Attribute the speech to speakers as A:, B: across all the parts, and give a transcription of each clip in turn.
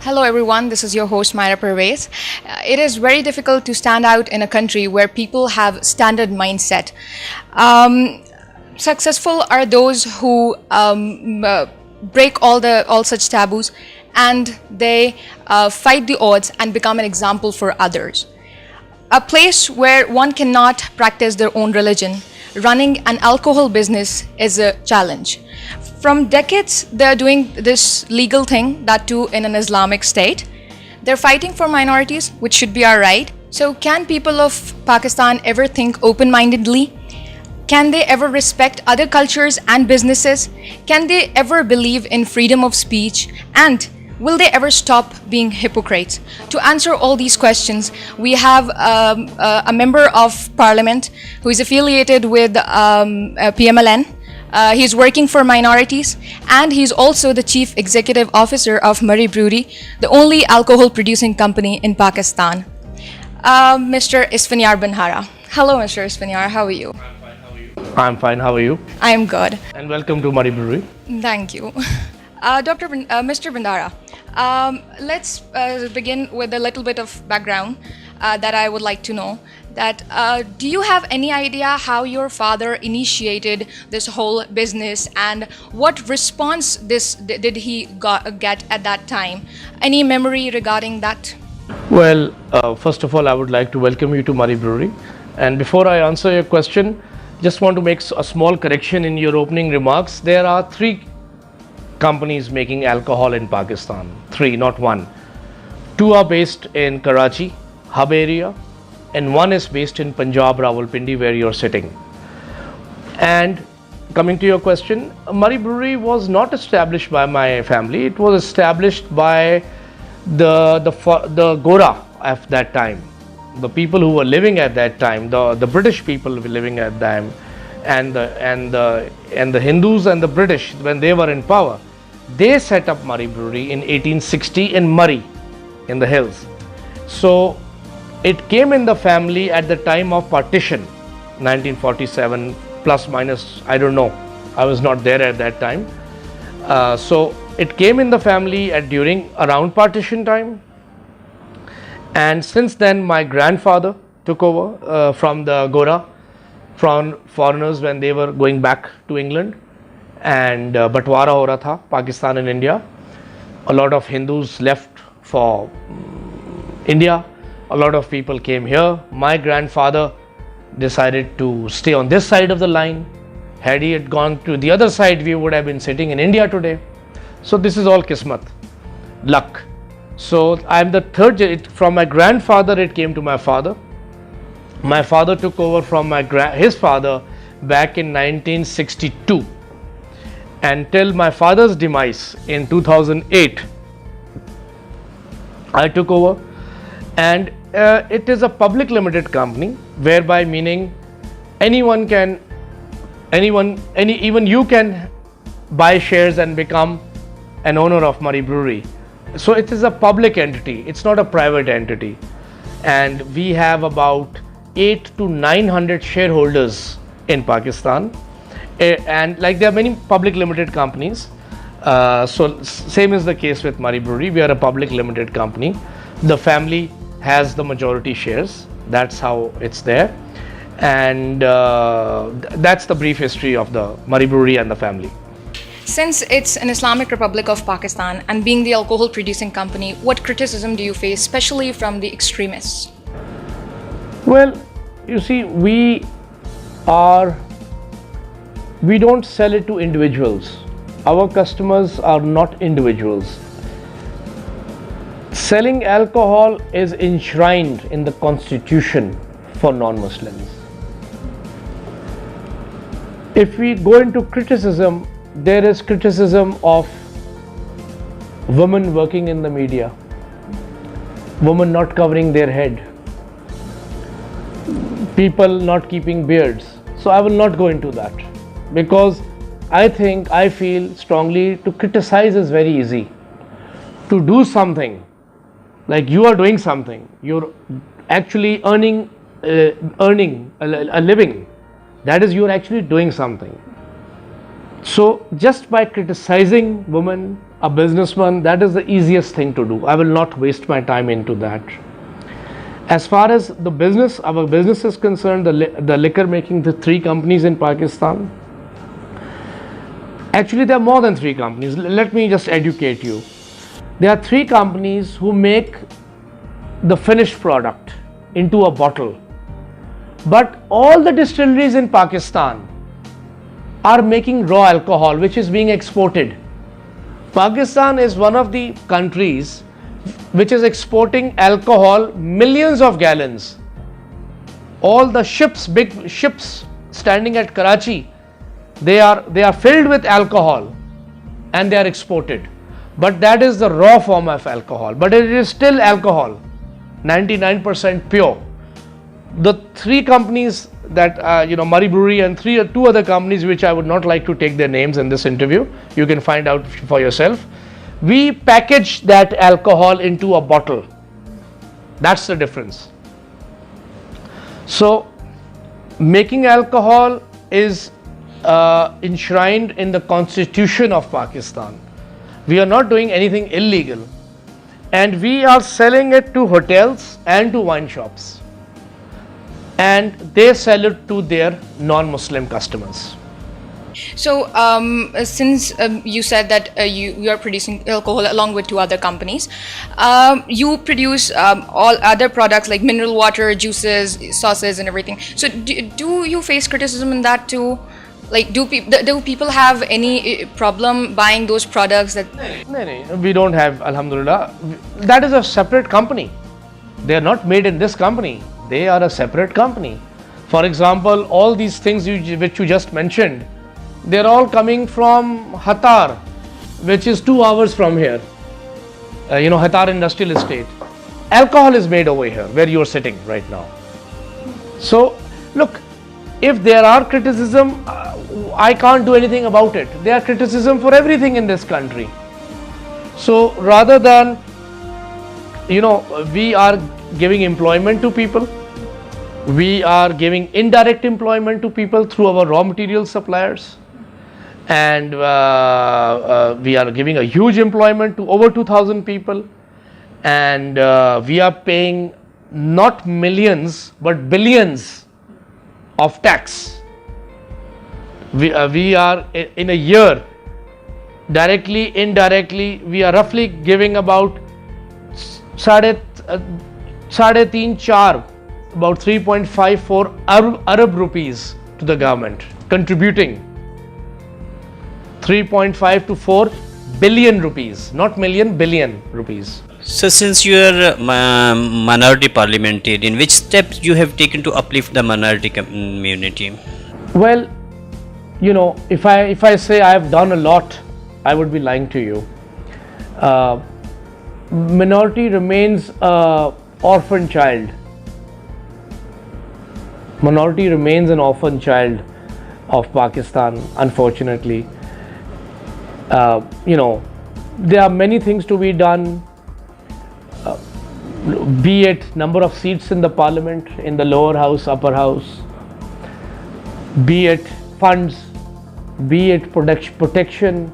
A: Hello everyone, this is your host Murray Brewery. It is very difficult to stand out in a country where people have standard mindset. Successful are those who break all such taboos, and they fight the odds and become an example for others. A place where one cannot practice their own religion, running an alcohol business is a challenge. From decades, they're doing this legal thing, that too in an Islamic state. They're fighting for minorities, which should be our right. So can people of Pakistan ever think open-mindedly? Can they ever respect other cultures and businesses? Can they ever believe in freedom of speech? And will they ever stop being hypocrites? To answer all these questions, we have a member of parliament who is affiliated with PMLN. He's working for minorities, and he's also the chief executive officer of Murray Brewery, the only alcohol producing company in Pakistan. Mr. Isphanyar Bandara. Hello, Mr. Isphanyar. How are you?
B: I'm fine. How are you?
A: I am good.
B: And welcome to Murray Brewery.
A: Thank you. Mr. Bandara, let's begin with a little bit of background that I would like to know. Do you have any idea how your father initiated this whole business, and what response did he get at that time? Any memory regarding that?
B: Well, first of all, I would like to welcome you to Murray Brewery. And before I answer your question, just want to make a small correction in your opening remarks. There are 3 companies making alcohol in Pakistan. 3, not 1. 2 are based in Karachi, hub area, and 1 is based in Punjab, Rawalpindi, where you're sitting. And coming to your question, Murray Brewery was not established by my family. It was established by the Gora of that time, the people who were living at that time, the British people were living at that time, and the Hindus and the British, when they were in power, they set up Murray Brewery in 1860 in Murray, in the hills. So it came in the family at the time of partition, 1947 plus minus, I don't know. I was not there at that time. So it came in the family around partition time. And since then, my grandfather took over from the Gora, from foreigners when they were going back to England. And Batwara ho raha tha, Pakistan and India. A lot of Hindus left for India. A lot of people came here. My grandfather decided to stay on this side of the line. Had he had gone to the other side, we would have been sitting in India today. So this is all kismat, luck. So I'm the third. From my grandfather, it came to my father. My father took over from his father back in 1962. Until my father's demise in 2008, I took over. And it is a public limited company, whereby meaning even you can buy shares and become an owner of Murray Brewery. So it is a public entity, it's not a private entity. And we have about 800 to 900 shareholders in Pakistan. And like there are many public limited companies. So same is the case with Murray Brewery. We are a public limited company. The family has the majority shares. That's how it's there. And that's the brief history of the Murray Brewery and the family.
A: Since it's an Islamic Republic of Pakistan and being the alcohol producing company, what criticism do you face, especially from the extremists?
B: Well, you see, we don't sell it to individuals. Our customers are not individuals. Selling alcohol is enshrined in the constitution for non-Muslims. If we go into criticism, there is criticism of women working in the media, women not covering their head, people not keeping beards. So I will not go into that, because I feel strongly to criticize is very easy. To do something, like you are doing something, you're actually earning a living. That is, you're actually doing something. So just by criticizing women, a businessman, that is the easiest thing to do. I will not waste my time into that. As far as the business, our business is concerned, the liquor making, the 3 companies in Pakistan. Actually, there are more than 3 companies. Let me just educate you. There are 3 companies who make the finished product into a bottle. But all the distilleries in Pakistan are making raw alcohol, which is being exported. Pakistan is one of the countries which is exporting alcohol, millions of gallons. All the ships, big ships standing at Karachi, they are filled with alcohol and they are exported. But that is the raw form of alcohol. But it is still alcohol, 99% pure. The 3 companies that Murray Brewery and 2 other companies, which I would not like to take their names in this interview, you can find out for yourself. We package that alcohol into a bottle. That's the difference. So making alcohol is enshrined in the Constitution of Pakistan. We are not doing anything illegal, and we are selling it to hotels and to wine shops, and they sell it to their non-Muslim customers.
A: So, since you said that you are producing alcohol along with 2 other companies, you produce all other products like mineral water, juices, sauces, and everything. So, do you face criticism in that too? Like, do people have any problem buying those products?
B: No, we don't have, Alhamdulillah. That is a separate company. They are not made in this company. They are a separate company. For example, all these things which you just mentioned, they're all coming from Hatar, which is 2 hours from here. Hatar Industrial Estate. Alcohol is made over here, where you're sitting right now. So, look, if there are criticism, I can't do anything about it. There are criticism for everything in this country. So, rather than, we are giving employment to people, we are giving indirect employment to people through our raw material suppliers, and we are giving a huge employment to over 2,000 people, and we are paying not millions but billions of tax. We are in a year, directly, indirectly, we are roughly giving about 3.5-4 about 3.54 Arab rupees to the government, contributing 3.5 to 4 billion rupees, not million, billion rupees.
C: So, since you are minority parliamentarian, which steps you have taken to uplift the minority community?
B: Well, if I say I have done a lot, I would be lying to you. Minority remains an orphan child. Minority remains an orphan child of Pakistan, unfortunately. There are many things to be done, be it number of seats in the parliament, in the lower house, upper house, be it funds, be it protection,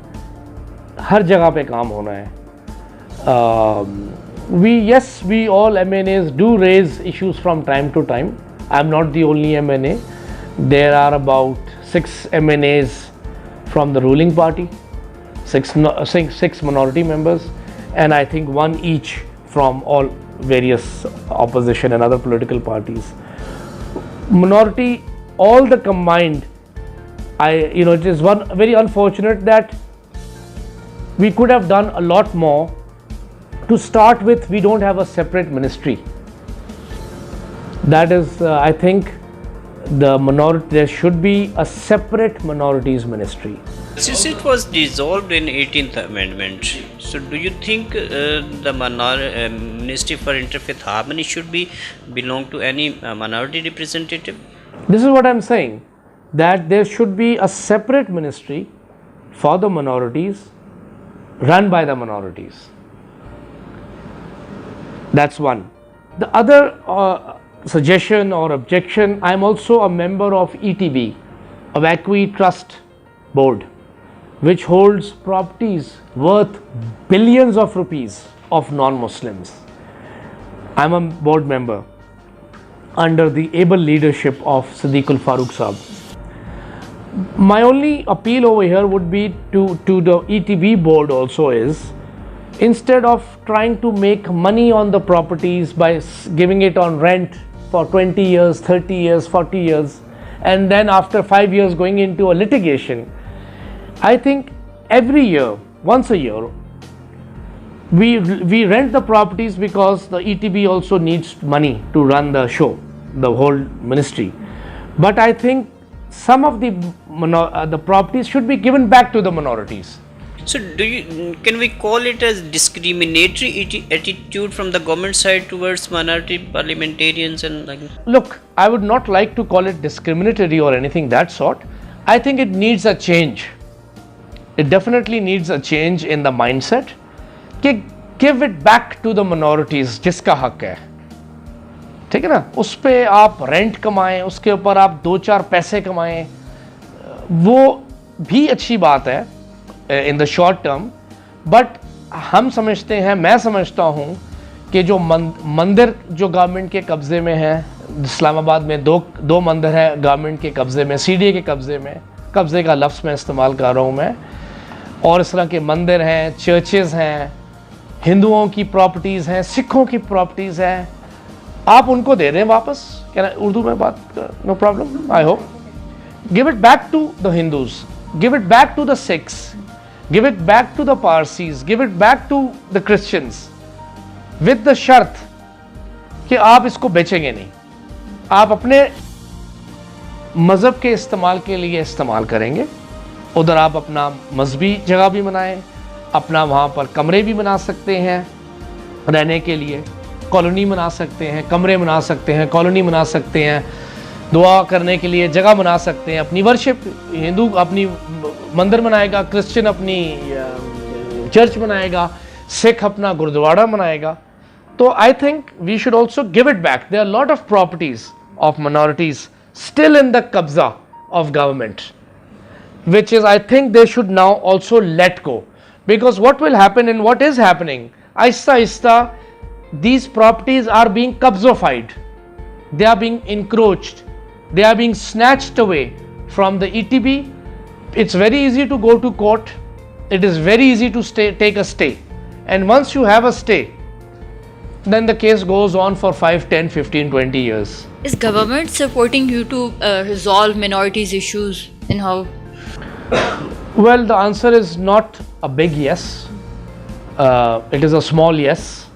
B: हर जगह पे काम होना है. We all MNAs do raise issues from time to time. I'm not the only MNA. There are about 6 MNAs from the ruling party, 6 minority members, and I think 1 each from all various opposition and other political parties. Minority, all the combined, it is very unfortunate that we could have done a lot more. To start with, we don't have a separate ministry. That is, I think, there should be a separate minorities ministry.
C: Since it was dissolved in 18th Amendment, so do you think the Ministry for Interfaith Harmony should belong to any minority representative?
B: This is what I'm saying, that there should be a separate ministry for the minorities, run by the minorities. That's one. The other suggestion or objection, I am also a member of ETB, a Vacui Trust Board. which holds properties worth billions of rupees of non-Muslims. I'm a board member under the able leadership of Siddiqul Farooq Saab. My only appeal over here would be to the ETB board also is, instead of trying to make money on the properties by giving it on rent for 20 years, 30 years, 40 years, and then after 5 years going into a litigation, I think every year, once a year, we rent the properties because the ETB also needs money to run the show, the whole ministry. But I think some of the properties should be given back to the minorities.
C: So can we call it as discriminatory attitude from the government side towards minority parliamentarians and like?
B: Look, I would not like to call it discriminatory or anything that sort. I think it needs a change. It definitely needs a change in the mindset. Give it back to the minorities जिसका हक है, ठीक है ना? उस पे आप rent कमाएं, उसके ऊपर आप 2-4 पैसे कमाएं, वो भी अच्छी बात है in the short term. But हम समझते हैं, मैं समझता हूँ कि जो मंदिर जो गवर्नमेंट के कब्ज़े में है, इस्लामाबाद में दो मंदिर है गवर्नमेंट के कब्ज़े में, सीडीए के कब्ज़े में, कब्ज़े का लफ्ज़ मैं इस्तेमाल कर रहा हूँ मैं, और इस तरह के मंदिर हैं, चर्चेज़ हैं, हिंदुओं की प्रॉपर्टीज़ हैं, सिखों की प्रॉपर्टीज़ हैं, आप उनको दे दें वापस. क्या उर्दू में बात, no problem, I hope. Give it back to the Hindus, give it back to the Sikhs, give it back to the Parsis, give it back to the Christians, with the शर्त कि आप इसको बेचेंगे नहीं, आप अपने मज़हब के इस्तेमाल के लिए इस्तेमाल करेंगे. उधर आप अपना मजहबी जगह भी बनाएं, अपना वहाँ पर कमरे भी बना सकते हैं रहने के लिए, कॉलोनी बना सकते हैं, कमरे बना सकते हैं, कॉलोनी बना सकते हैं, दुआ करने के लिए जगह बना सकते हैं, अपनी वर्शिप, हिंदू अपनी मंदिर बनाएगा, क्रिश्चियन अपनी चर्च बनाएगा, सिख अपना गुरुद्वारा बनाएगा. तो I think we should also give it back. There are lot of properties of minorities still in the kabza of government, which is, I think they should now also let go, because what will happen and what is happening, aista aista these properties are being kabzofied, they are being encroached, they are being snatched away from the ETB. It's very easy to go to court, it is very easy to take a stay, and once you have a stay, then the case goes on for 5, 10, 15, 20 years.
D: Is government supporting you to resolve minorities issues and how?
B: Well, the answer is not a big yes. It is a small yes.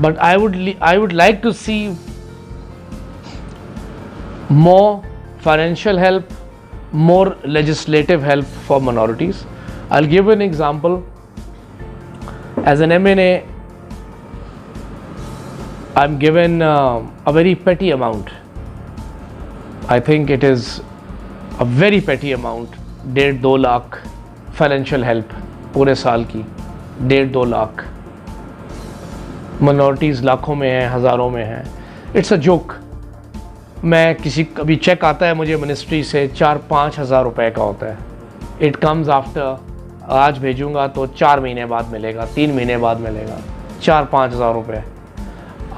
B: But I would like to see more financial help, more legislative help for minorities. I'll give an example. As an MNA, I'm given a very petty amount. I think it is a very petty amount, 1.5-2 lakh financial help पूरे साल की, 1.5-2 lakh. minorities लाखों में हैं, हज़ारों में हैं. It's a joke. मैं किसी कभी चेक आता है मुझे मिनिस्ट्री से 4-5 हज़ार रुपये का होता है. इट कम्स आफ्टर, आज भेजूँगा तो 4 महीने बाद मिलेगा, 3 महीने बाद मिलेगा. 4-5 हज़ार रुपये.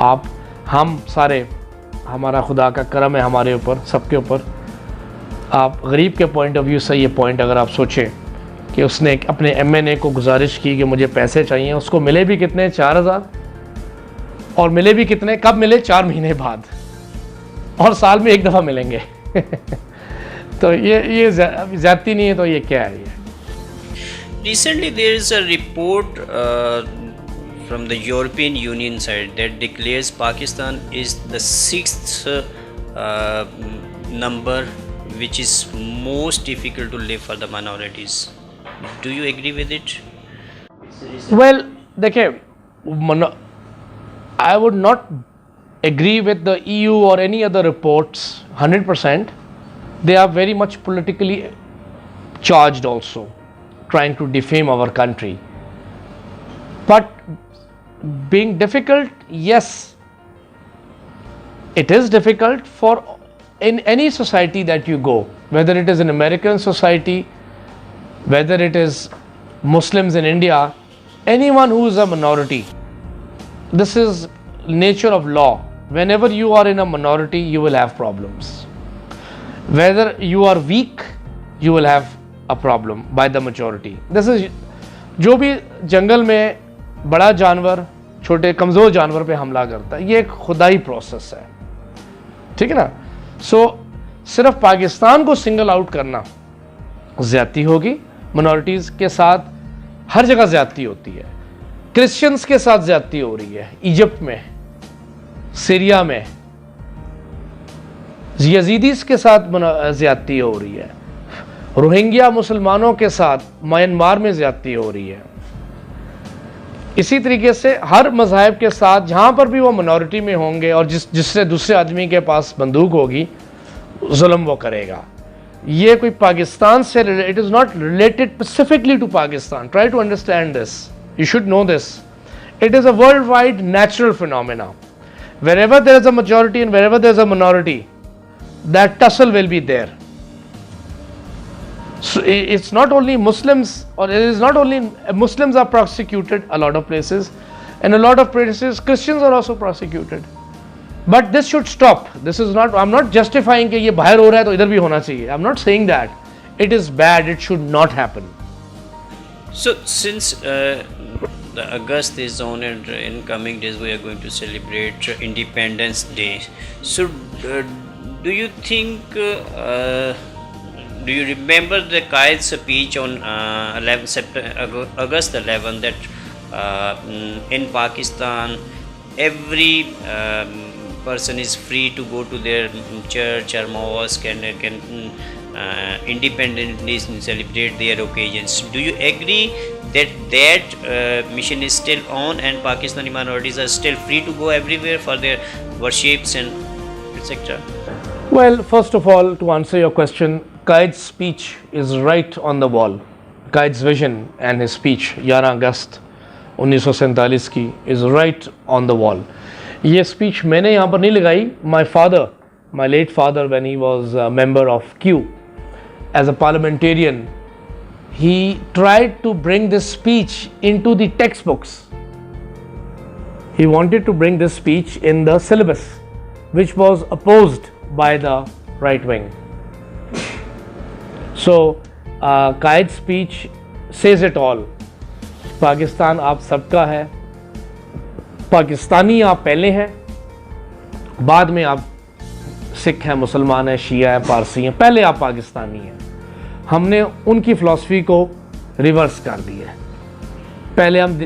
B: आप, हम सारे, हमारा खुदा का करम है हमारे ऊपर, सबके ऊपर. आप गरीब के पॉइंट ऑफ व्यू से ये पॉइंट अगर आप सोचें कि उसने अपने MNA को गुजारिश की कि मुझे पैसे चाहिए, उसको मिले भी कितने, 4,000, और मिले भी कितने, कब मिले, 4 महीने बाद, और साल में 1 दफ़ा मिलेंगे. तो ये ज़्यादती नहीं है, तो ये क्या है ये?
C: Recently there is a report from the European Union side that declares Pakistan is the 6th number which is most difficult to live for the minorities. Do you agree with it?
B: Well, देखिए, I would not agree with the EU or any other reports 100%. They are very much politically charged also, trying to defame our country. But being difficult, yes, it is difficult for in any society that you go, whether it is an American society whether it is Muslims in India, anyone who is a minority. This is nature of law. Whenever you are in a minority, you will have problems. Whether you are weak, you will have a problem by the majority. This is जो भी जंगल में बड़ा जानवर छोटे कमज़ोर जानवर पे हमला करता है, ये एक खुदाई प्रोसेस है, ठीक है ना. सो सिर्फ पाकिस्तान को सिंगल आउट करना ज़्यादती होगी. मिनॉरिटीज़ के साथ हर जगह ज़्यादती होती है. क्रिश्चियंस के साथ ज़्यादती हो रही है, इजिप्ट में, सीरिया में. यजीदीस के साथ ज़्यादती हो रही है. रोहिंग्या मुसलमानों के साथ म्यांमार में ज़्यादती हो रही है. इसी तरीके से हर मज़हब के साथ जहाँ पर भी वो मिनॉरिटी में होंगे और जिससे दूसरे आदमी के पास बंदूक होगी, जुल्म वो करेगा. ये कोई पाकिस्तान से, it is not related specifically to Pakistan. Try to understand this. You should know this. It is a worldwide natural phenomena. Wherever there is a majority and wherever there is a minority, that tussle will be there. So it's not only Muslims, or it is not only Muslims are prosecuted a lot of places, and a lot of places Christians are also prosecuted. But this should stop. This is not, I'm not justifying कि ये बाहर हो रहा है तो इधर भी होना चाहिए. I'm not saying that. It is bad. It should not happen.
C: So since the August is on and in coming days we are going to celebrate Independence Day, so do you think do you remember the Qaid's speech on 11 September, August 11, that in Pakistan every person is free to go to their church or mosque and can independently celebrate their occasions? Do you agree that mission is still on and Pakistani minorities are still free to go everywhere for their worships and etc.?
B: Well, first of all, to answer your question, Qaid's speech is right on the wall. Qaid's vision and his speech 11 अगस्त 1947 की is right on the wall. ये speech मैंने यहाँ पर नहीं लगाई. My father, my late father, when he was a member of Q, as a parliamentarian, he tried to bring this speech into the textbooks. He wanted to bring this speech in the syllabus, which was opposed by the right wing. So, Qaid's speech says it all. Pakistan आप सबका है, पाकिस्तानी आप पहले हैं, बाद में आप सिख हैं, मुसलमान हैं, शिया हैं, पारसी हैं, पहले आप पाकिस्तानी हैं. हमने उनकी फ़िलासफ़ी को रिवर्स कर दिया है. पहले हम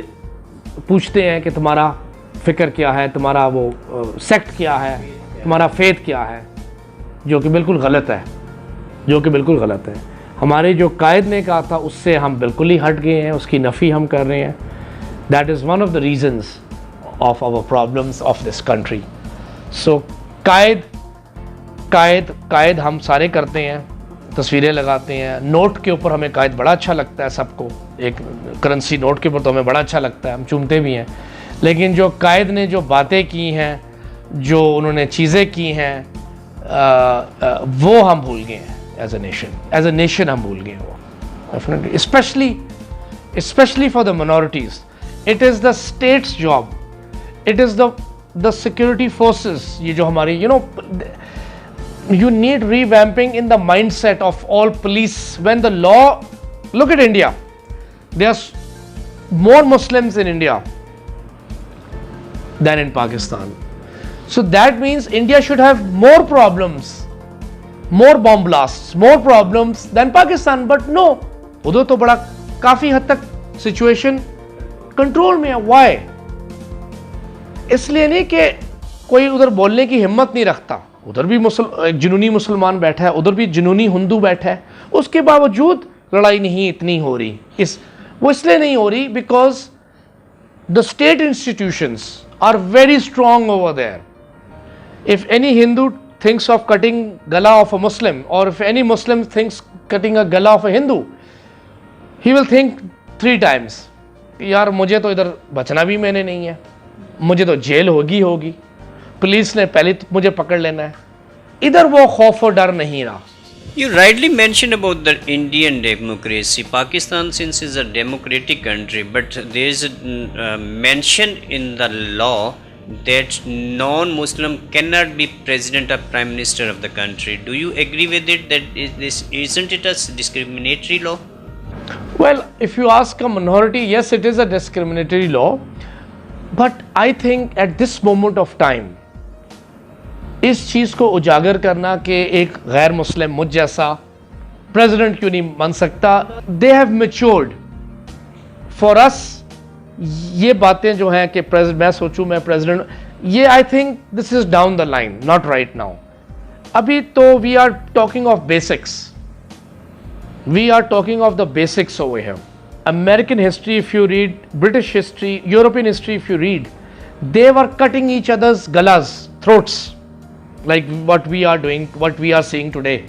B: पूछते हैं कि तुम्हारा फ़िक्र क्या है, तुम्हारा वो सेक्ट क्या है, तुम्हारा फेथ क्या है, जो कि बिल्कुल गलत है, जो कि बिल्कुल गलत है. हमारे जो कायद ने कहा था उससे हम बिल्कुल ही हट गए हैं, उसकी नफ़ी हम कर रहे हैं. That is one of the reasons of our problems of this country. So कायद हम सारे करते हैं, तस्वीरें लगाते हैं. नोट के ऊपर हमें कायद बड़ा अच्छा लगता है सबको. एक करेंसी नोट के ऊपर तो हमें बड़ा अच्छा लगता है, हम चूमते भी हैं. लेकिन जो कायद ने जो बातें की हैं, जो उन्होंने चीज़ें की हैं, वो हम भूल गए हैं. एज अ नेशन हम भूल गए हैं वो. Definitely, especially for the minorities, it is the state's job, it is the security forces. ये जो हमारी, you need revamping in the mindset of all police. When the law, look at India, there's more Muslims in India than in Pakistan. So that means India should have more problems, more bomb blasts, more problems than Pakistan. But no, उधर तो बड़ा काफ़ी हद तक situation control में है. Why? इसलिए नहीं कि कोई उधर बोलने की हिम्मत नहीं रखता. उधर भी एक जुनूनी मुसलमान बैठा है, उधर भी जुनूनी हिंदू बैठा है, उसके बावजूद लड़ाई नहीं इतनी हो रही. वो इसलिए नहीं हो रही because the state institutions are very strong over there. If any Hindu thinks of cutting gala of a Muslim, or if any Muslim thinks cutting a gala of a Hindu, he will think 3 times. यार मुझे तो इधर बचना भी मैंने नहीं है, मुझे तो जेल पुलिस ने पहले तो मुझे पकड़ लेना है. इधर वो खौफ और डर नहीं रहा.
C: You rightly mentioned about the Indian democracy. Pakistan, since is a democratic country, but there is a mention in the law that non-Muslim cannot be president or prime minister of the country. Do you agree with it? This isn't it a discriminatory law?
B: Well, if you ask a minority, yes, it is a discriminatory law. But I think at this moment of time, इस चीज़ को उजागर करना कि एक गैर मुस्लिम मुझ जैसा president क्यों नहीं बन सकता, they have matured for us. ये बातें जो हैं कि मैं सोचूं मैं प्रेसिडेंट, ये I think this is down the line, not right now. अभी तो we are talking of basics, we are talking of the basics over here. American history if you read, British history, European history if you read, they were cutting each other's galas, throats, like what we are doing, what we are seeing today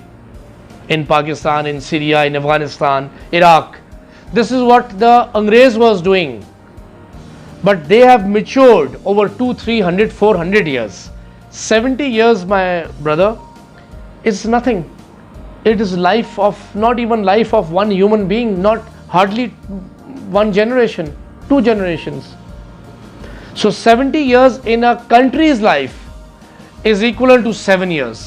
B: in Pakistan, in Syria, in Afghanistan, Iraq. This is what the Angrez was doing. But they have matured over 200, 300, 400 years. 70 years, my brother, is nothing. It is life of, not even life of one human being, not hardly one generation, 2 generations. So 70 years in a country's life is equivalent to 7 years.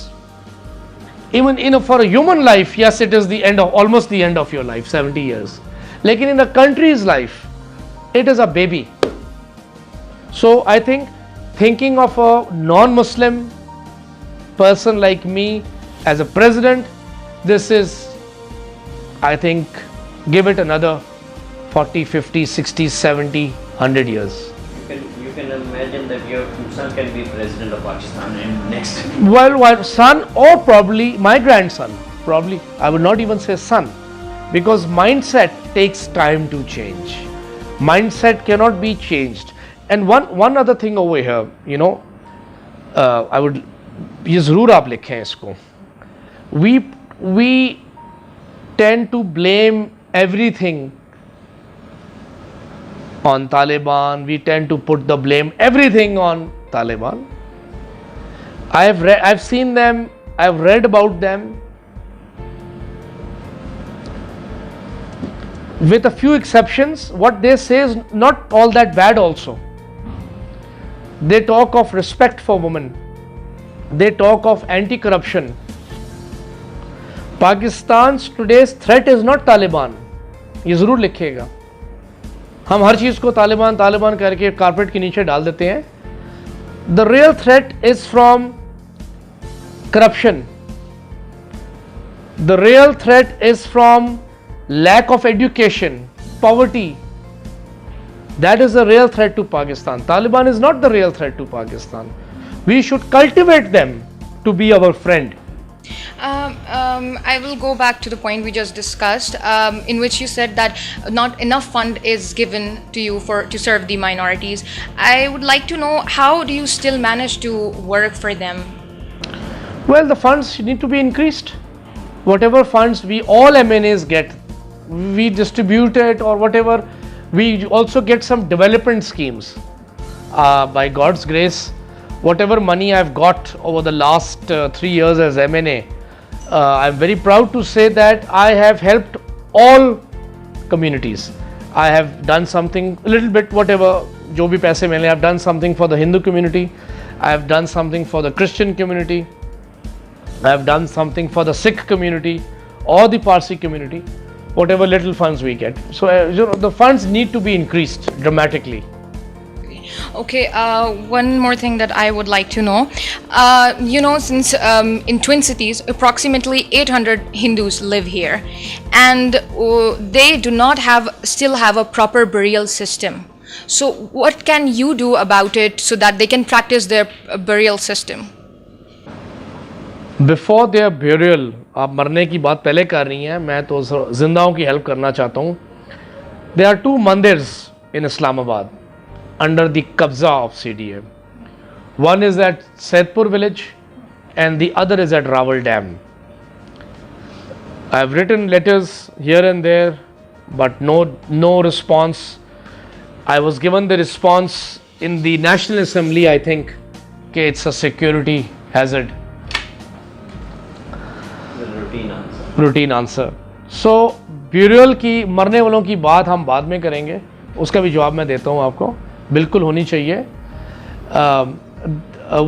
B: Even for a human life, yes, it is the end of, almost the end of your life, 70 years. Like in a country's life, it is a baby. So I think thinking of a non-Muslim person like me as a president, this is, I think, give it another 40, 50, 60, 70, 100 years.
C: You can imagine that your son can be president of Pakistan in next.
B: Well, son or probably my grandson. Probably, I would not even say son, because mindset takes time to change. Mindset cannot be changed. And one other thing over here, you know, I would, ये ज़रूर आप लिखें इसको. We tend to blame everything on Taliban. We tend to put the blame everything on Taliban. I've seen them, I've read about them. With a few exceptions, what they say is not all that bad also. They talk of respect for women. They talk of anti-corruption. Pakistan's today's threat is not Taliban. ये ज़रूर लिखिएगा. हम हर चीज़ को तालिबान करके carpet के नीचे डाल देते हैं. The real threat is from corruption. The real threat is from lack of education, poverty. That is the real threat to Pakistan. Taliban is not the real threat to Pakistan. We should cultivate them to be our friend.
A: I will go back to the point we just discussed, in which you said that not enough fund is given to you to serve the minorities. I would like to know, how do you still manage to work for them?
B: Well, the funds need to be increased. Whatever funds we all MNAs get, we distribute it or whatever. We also get some development schemes. By God's grace, whatever money I've got over the last 3 years as MNA, I'm very proud to say that I have helped all communities. I have done something, a little bit, whatever, jo bhi paise mile, I have done something for the Hindu community, I have done something for the Christian community, I have done something for the Sikh community or the Parsi community, whatever little funds we get. So the funds need to be increased dramatically.
A: Okay, one more thing that I would like to know. Since in Twin Cities, approximately 800 Hindus live here, and they do not still have a proper burial system. So what can you do about it so that they can practice their burial system?
B: Before their burial, आप मरने की बात पहले कर रही हैं, मैं तो जिंदाओं की हेल्प करना चाहता हूँ. There are 2 mandirs in Islamabad under the qabza of CDA. One is at Saidpur village and the other is at Rawal Dam. I have written letters here and there, but no response. I was given the response in the National Assembly, I think, okay, it's a security hazard. Routine answer. So burial की मरने वालों की बात हम बाद में करेंगे, उसका भी जवाब मैं देता हूँ आपको. बिल्कुल होनी चाहिए.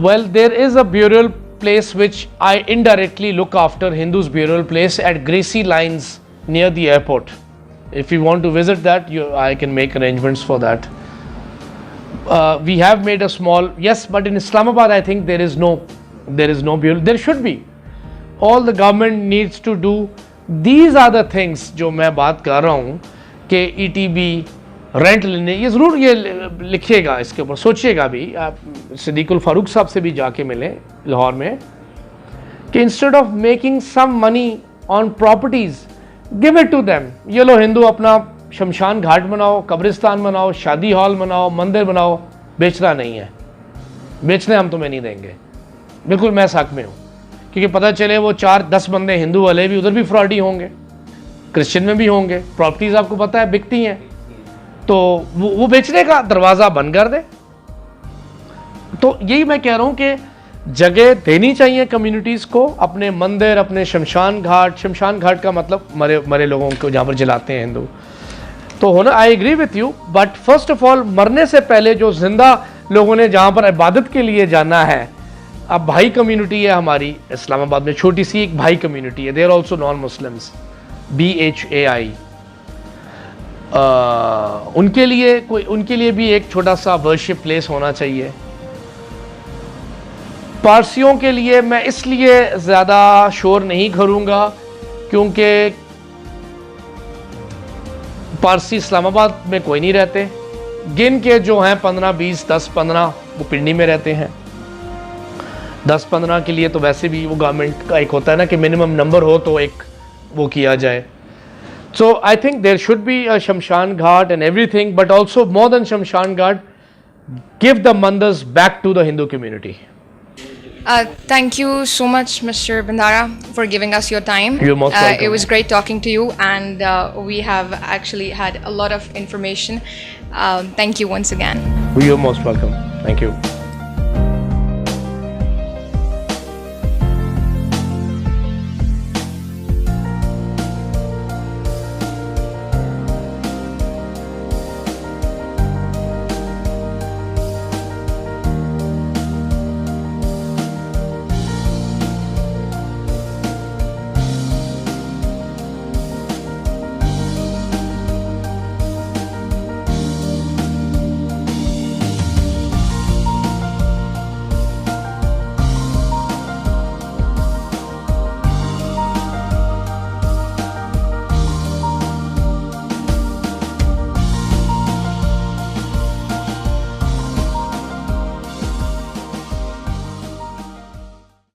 B: Well, there is a burial place which I indirectly look after, Hindus burial place at Gracie Lines near the airport. If you want to visit that, I can make arrangements for that. We have made a small, yes, but in Islamabad I think there is no burial. There should be. All the government needs to do. These are the things जो मैं बात कर रहा हूँ कि ETB rent लेने, ये ज़रूर ये लिखिएगा, इसके ऊपर सोचिएगा भी. आप सिद्दीकुल फारूक साहब से भी जाके मिलें लाहौर में कि instead of making some money on properties, give it to them. ये लो हिंदू अपना शमशान घाट बनाओ, कब्रिस्तान बनाओ, शादी हॉल बनाओ, मंदिर बनाओ. बेचना नहीं है, बेचने हम तुम्हें नहीं देंगे. बिल्कुल मैं साथ में हूँ, क्योंकि पता चले वो 4-10 बंदे हिंदू वाले भी उधर भी फ्रॉडी होंगे, क्रिश्चियन में भी होंगे. प्रॉपर्टीज़ आपको पता है बिकती हैं, तो वो बेचने का दरवाज़ा बंद कर दे. तो यही मैं कह रहा हूँ कि जगह देनी चाहिए कम्युनिटीज़ को, अपने मंदिर, अपने शमशान घाट का मतलब मरे लोगों को जहाँ पर जलाते हैं हिंदू, तो होना. I agree with you, but first of all मरने से पहले जो जिंदा लोगों ने जहाँ पर इबादत के लिए जाना है. अब भाई कम्युनिटी है हमारी इस्लामाबाद में, छोटी सी एक भाई कम्युनिटी है. They are also non Muslims, BHAI. उनके लिए भी एक छोटा सा वर्शिप प्लेस होना चाहिए. पारसियों के लिए मैं इसलिए ज़्यादा शोर नहीं करूँगा क्योंकि पारसी इस्लामाबाद में कोई नहीं रहते. गिन के जो हैं 15, 20, 10, 15 वो पिंडी में रहते हैं. 10-15 के लिए तो वैसे भी वो गवर्नमेंट का एक होता है ना कि मिनिमम नंबर हो तो एक वो किया जाए. So I think there should be a Shamshan Ghat and everything, but also more than Shamshan Ghat, give the mandars back to the Hindu community.
A: Thank you so much, Mr. Bandara, for giving us your time.
B: You're most welcome.
A: It was great talking to you, and we have actually had a lot of information. Thank you once again.
B: You're most welcome. Thank you.